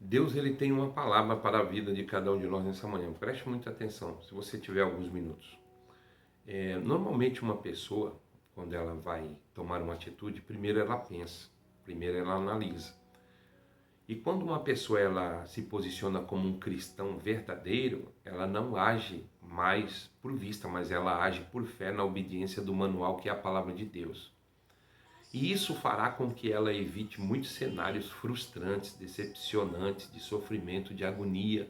Deus ele tem uma palavra para a vida de cada um de nós nessa manhã. Preste muita atenção, se você tiver alguns minutos. Normalmente uma pessoa, quando ela vai tomar uma atitude, primeiro ela pensa, primeiro ela analisa. E quando uma pessoa ela se posiciona como um cristão verdadeiro, ela não age mais por vista, mas ela age por fé na obediência do manual que é a palavra de Deus. E isso fará com que ela evite muitos cenários frustrantes, decepcionantes, de sofrimento, de agonia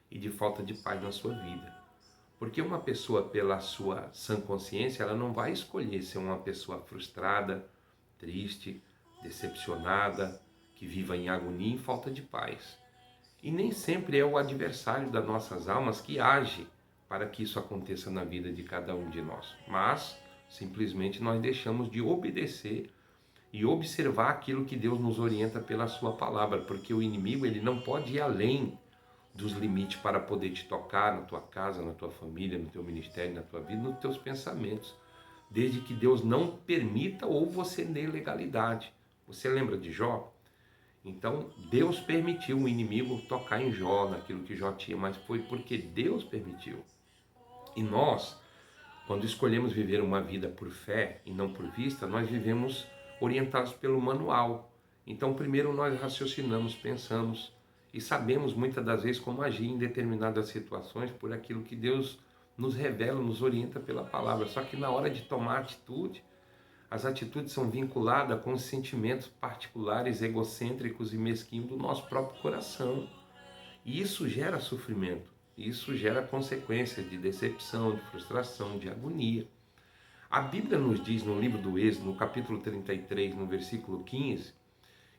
e de falta de paz na sua vida. Porque uma pessoa, pela sua sã consciência, ela não vai escolher ser uma pessoa frustrada, triste, decepcionada, que viva em agonia e falta de paz. E nem sempre é o adversário das nossas almas que age para que isso aconteça na vida de cada um de nós. Mas, simplesmente, nós deixamos de obedecer e observar aquilo que Deus nos orienta pela sua palavra, porque o inimigo ele não pode ir além dos limites para poder te tocar na tua casa, na tua família, no teu ministério, na tua vida, nos teus pensamentos, desde que Deus não permita ou você dê legalidade. Você lembra de Jó? Então Deus permitiu o inimigo tocar em Jó, naquilo que Jó tinha, mas foi porque Deus permitiu. E nós, quando escolhemos viver uma vida por fé e não por vista, nós vivemos orientados pelo manual. Então primeiro nós raciocinamos, pensamos e sabemos muitas das vezes como agir em determinadas situações por aquilo que Deus nos revela, nos orienta pela palavra. Só que na hora de tomar atitude, as atitudes são vinculadas com os sentimentos particulares, egocêntricos e mesquinhos do nosso próprio coração. E isso gera sofrimento, isso gera consequências de decepção, de frustração, de agonia. A Bíblia nos diz no livro do Êxodo, no capítulo 33, no versículo 15,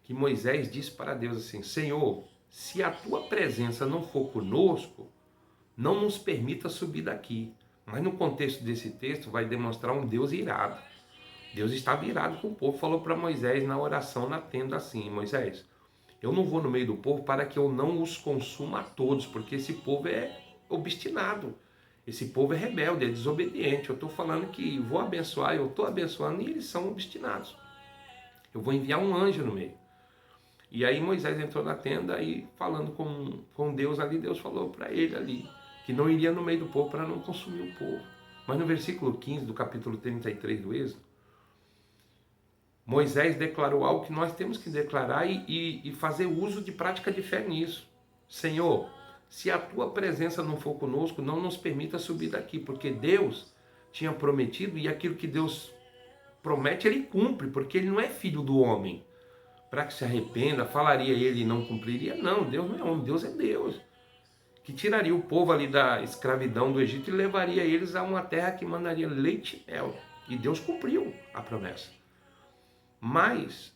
que Moisés disse para Deus assim: Senhor, se a tua presença não for conosco, não nos permita subir daqui. Mas no contexto desse texto vai demonstrar um Deus irado. Deus estava irado com o povo, falou para Moisés na oração na tenda assim: Moisés, eu não vou no meio do povo para que eu não os consuma a todos, porque esse povo é obstinado, esse povo é rebelde, é desobediente. Eu estou falando que vou abençoar, eu estou abençoando e eles são obstinados. Eu vou enviar um anjo no meio. E aí Moisés entrou na tenda e falando com Deus ali, Deus falou para ele ali que não iria no meio do povo para não consumir o povo. Mas no versículo 15 do capítulo 33 do Êxodo, Moisés declarou algo que nós temos que declarar e fazer uso de prática de fé nisso. Senhor, se a tua presença não for conosco, não nos permita subir daqui, porque Deus tinha prometido e aquilo que Deus promete, ele cumpre, porque ele não é filho do homem para que se arrependa, falaria ele e não cumpriria. Não, Deus não é homem, Deus é Deus, que tiraria o povo ali da escravidão do Egito e levaria eles a uma terra que mandaria leite e mel. E Deus cumpriu a promessa. Mas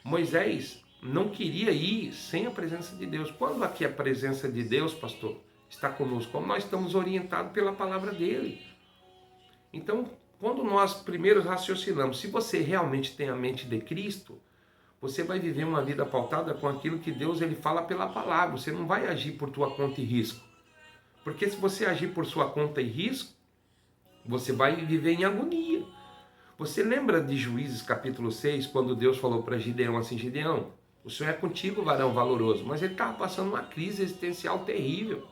Moisés não queria ir sem a presença de Deus. Quando aqui a presença de Deus, pastor, está conosco, como nós estamos orientados pela palavra dele. Então, quando nós primeiro raciocinamos, se você realmente tem a mente de Cristo, você vai viver uma vida pautada com aquilo que Deus ele fala pela palavra. Você não vai agir por tua conta e risco. Porque se você agir por sua conta e risco, você vai viver em agonia. Você lembra de Juízes capítulo 6, quando Deus falou para Gideão assim: Gideão, o Senhor é contigo, varão valoroso. Mas ele estava passando uma crise existencial terrível.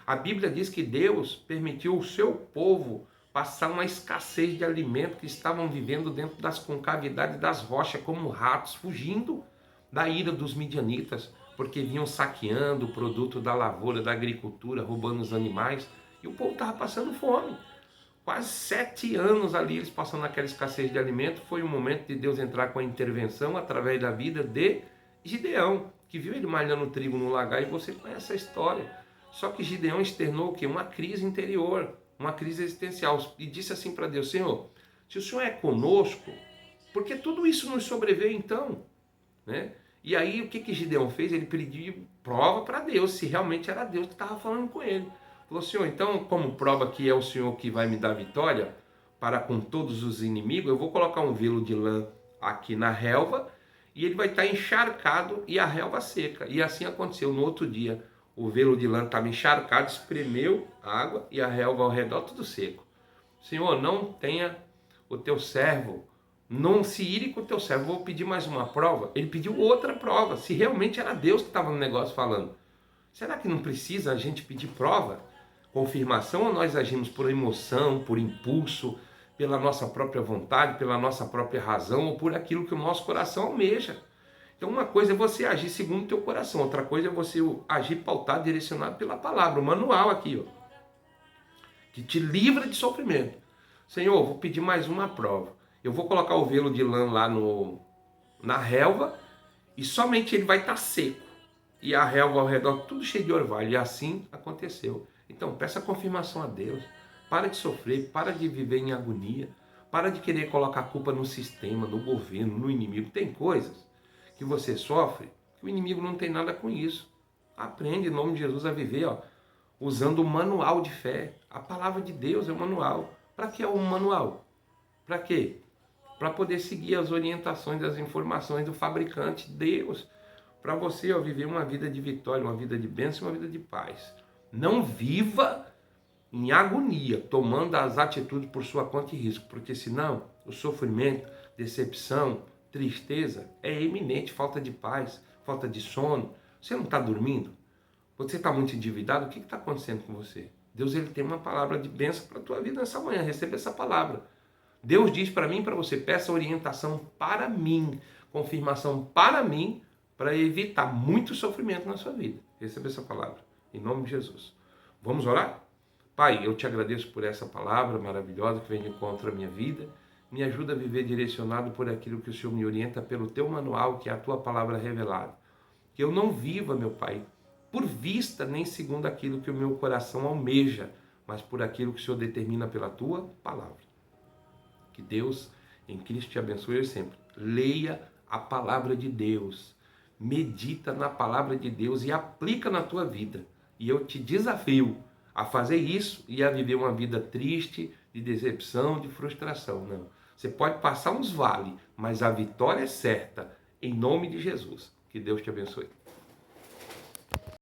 A Bíblia diz que Deus permitiu o seu povo passar uma escassez de alimento, que estavam vivendo dentro das concavidades das rochas como ratos, fugindo da ira dos midianitas, porque vinham saqueando o produto da lavoura, da agricultura, roubando os animais, e o povo estava passando fome. Quase 7 anos ali eles passando aquela escassez de alimento. Foi o momento de Deus entrar com a intervenção através da vida de Gideão, que viu ele malhando trigo no lagar, e você conhece a história. Só que Gideão externou o quê? Uma crise interior, uma crise existencial, e disse assim para Deus: Senhor, se o Senhor é conosco, por que tudo isso nos sobreveio então? Né? E aí o que Gideão fez? Ele pediu prova para Deus, se realmente era Deus que estava falando com ele. Falou: Senhor, então como prova que é o Senhor que vai me dar vitória para com todos os inimigos, eu vou colocar um velo de lã aqui na relva, e ele vai estar encharcado e a relva seca. E assim aconteceu. No outro dia, o velo de lã estava encharcado, espremeu água e a relva ao redor tudo seco. Senhor, não tenha o teu servo não se ire com o teu servo, vou pedir mais uma prova. Ele pediu outra prova, se realmente era Deus que estava no negócio falando. Será que não precisa a gente pedir prova, confirmação, ou nós agimos por emoção, por impulso, pela nossa própria vontade, pela nossa própria razão, ou por aquilo que o nosso coração almeja? Então uma coisa é você agir segundo o teu coração, outra coisa é você agir pautado, direcionado pela palavra, o manual aqui, ó, que te livra de sofrimento. Senhor, vou pedir mais uma prova. Eu vou colocar o velo de lã lá na relva e somente ele vai estar seco. E a relva ao redor tudo cheio de orvalho. E assim aconteceu. Então peça confirmação a Deus. Para de sofrer, para de viver em agonia. Para de querer colocar a culpa no sistema, no governo, no inimigo. Tem coisas que você sofre que o inimigo não tem nada com isso. Aprende em nome de Jesus a viver, ó, usando o manual de fé. A palavra de Deus é o manual. Para que é o manual? Para quê? Para poder seguir as orientações, as informações do fabricante, Deus. Para você, ó, viver uma vida de vitória, uma vida de bênção, uma vida de paz. Não viva em agonia, tomando as atitudes por sua conta e risco, porque senão o sofrimento, decepção, tristeza é iminente, falta de paz, falta de sono. Você não está dormindo? Você está muito endividado? O que está acontecendo com você? Deus, ele tem uma palavra de bênção para a tua vida nessa manhã. Receba essa palavra. Deus diz para mim e para você, peça orientação para mim, confirmação para mim, para evitar muito sofrimento na sua vida. Receba essa palavra, em nome de Jesus. Vamos orar? Pai, eu te agradeço por essa palavra maravilhosa que vem de encontro à minha vida. Me ajuda a viver direcionado por aquilo que o Senhor me orienta pelo teu manual, que é a tua palavra revelada. Que eu não viva, meu Pai, por vista nem segundo aquilo que o meu coração almeja, mas por aquilo que o Senhor determina pela tua palavra. Que Deus em Cristo te abençoe hoje sempre. Leia a palavra de Deus, medita na palavra de Deus e aplica na tua vida. E eu te desafio a fazer isso e a viver uma vida triste, de decepção, de frustração. Não. Você pode passar uns vales, mas a vitória é certa, em nome de Jesus. Que Deus te abençoe.